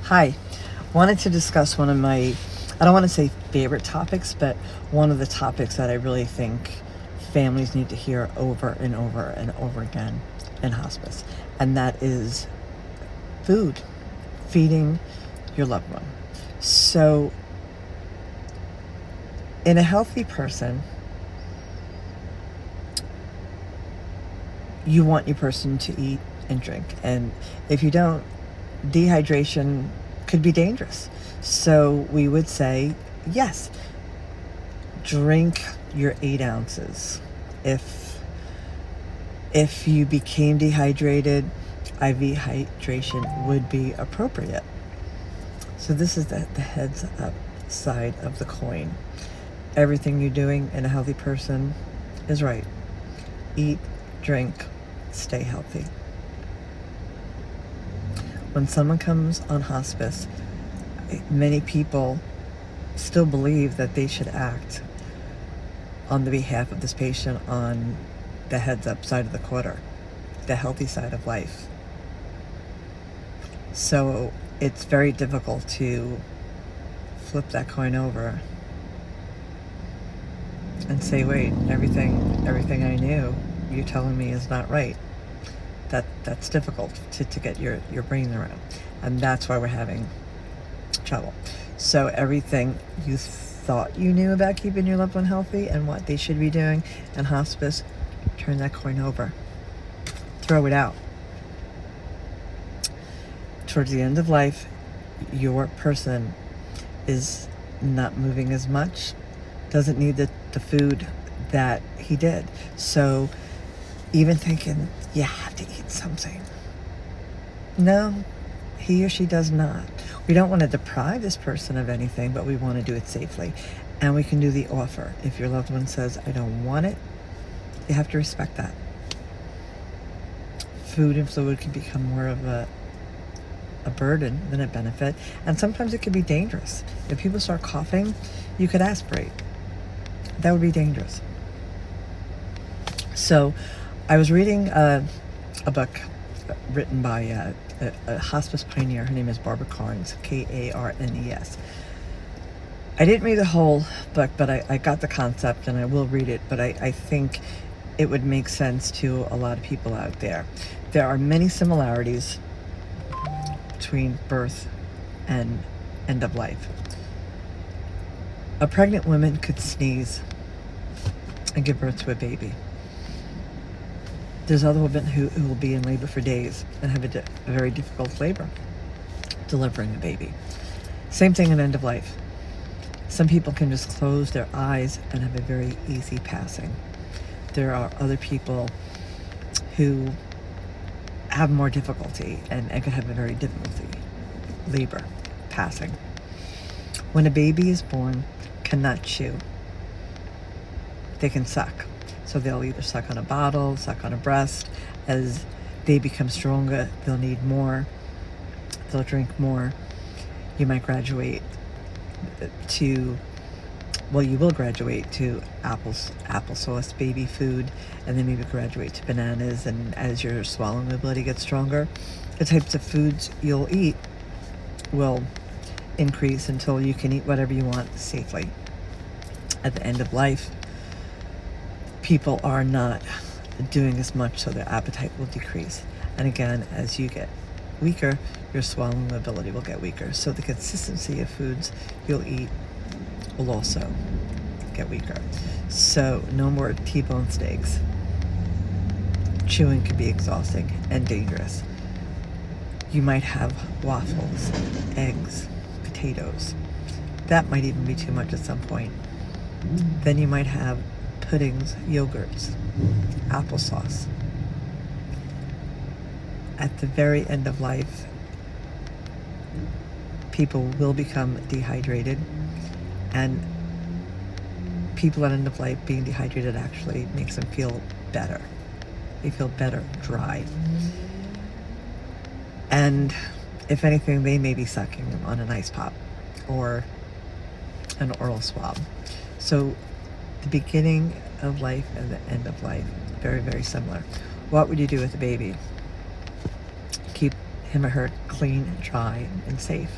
Hi. Wanted to discuss one of my, I don't want to say favorite topics, but one of the topics that I really think families need to hear over and over and over again in hospice. And that is food, feeding your loved one. So, in a healthy person, you want your person to eat and drink. And if you don't, dehydration could be dangerous. So we would say, yes, drink your 8 ounces. If you became dehydrated, IV hydration would be appropriate. So this is the heads up side of the coin. Everything you're doing in a healthy person is right. Eat, drink, stay healthy. When someone comes on hospice, many people still believe that they should act on the behalf of this patient on the heads up side of the quarter, the healthy side of life. So it's very difficult to flip that coin over and say, wait, everything I knew you're telling me is not right. That's difficult to get your brain around. And that's why we're having trouble. So everything you thought you knew about keeping your loved one healthy and what they should be doing in hospice, turn that coin over. Throw it out. Towards the end of life, your person is not moving as much, doesn't need the food that he did. So even thinking, you have to eat something. No, he or she does not. We don't want to deprive this person of anything, but we want to do it safely. And we can do the offer. If your loved one says, I don't want it, you have to respect that. Food and fluid can become more of a burden than a benefit. And sometimes it can be dangerous. If people start coughing, you could aspirate. That would be dangerous. So I was reading a book written by a hospice pioneer. Her name is Barbara Carnes, Karnes. I didn't read the whole book, but I got the concept and I will read it, but I think it would make sense to a lot of people out there. There are many similarities between birth and end of life. A pregnant woman could sneeze and give birth to a baby. There's other women who will be in labor for days and have a very difficult labor delivering a baby. Same thing in end of life. Some people can just close their eyes and have a very easy passing. There are other people who have more difficulty and could have a very difficulty labor passing. When a baby is born, cannot chew. They can suck. So they'll either suck on a bottle, suck on a breast. As they become stronger, they'll need more. They'll drink more. You might graduate to, well, you will graduate to applesauce, baby food, and then maybe graduate to bananas. And as your swallowing ability gets stronger, the types of foods you'll eat will increase until you can eat whatever you want safely. At the end of life, people are not doing as much, so their appetite will decrease. And again, as you get weaker, your swallowing ability will get weaker. So the consistency of foods you'll eat will also get weaker. So no more T-bone steaks. Chewing can be exhausting and dangerous. You might have waffles, eggs, potatoes. That might even be too much at some point. Then you might have puddings, yogurts, applesauce. At the very end of life, people will become dehydrated, and people at end of life being dehydrated actually makes them feel better. They feel better dry. And if anything, they may be sucking on an ice pop or an oral swab. So the beginning of life and the end of life, very, very similar. What would you do with a baby? Keep him or her clean, dry, and safe.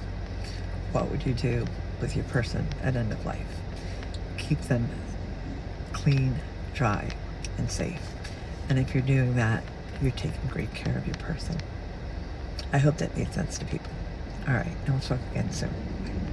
What would you do with your person at end of life? Keep them clean, dry, and safe. And if you're doing that, you're taking great care of your person. I hope that made sense to people. All right, and we'll talk again soon.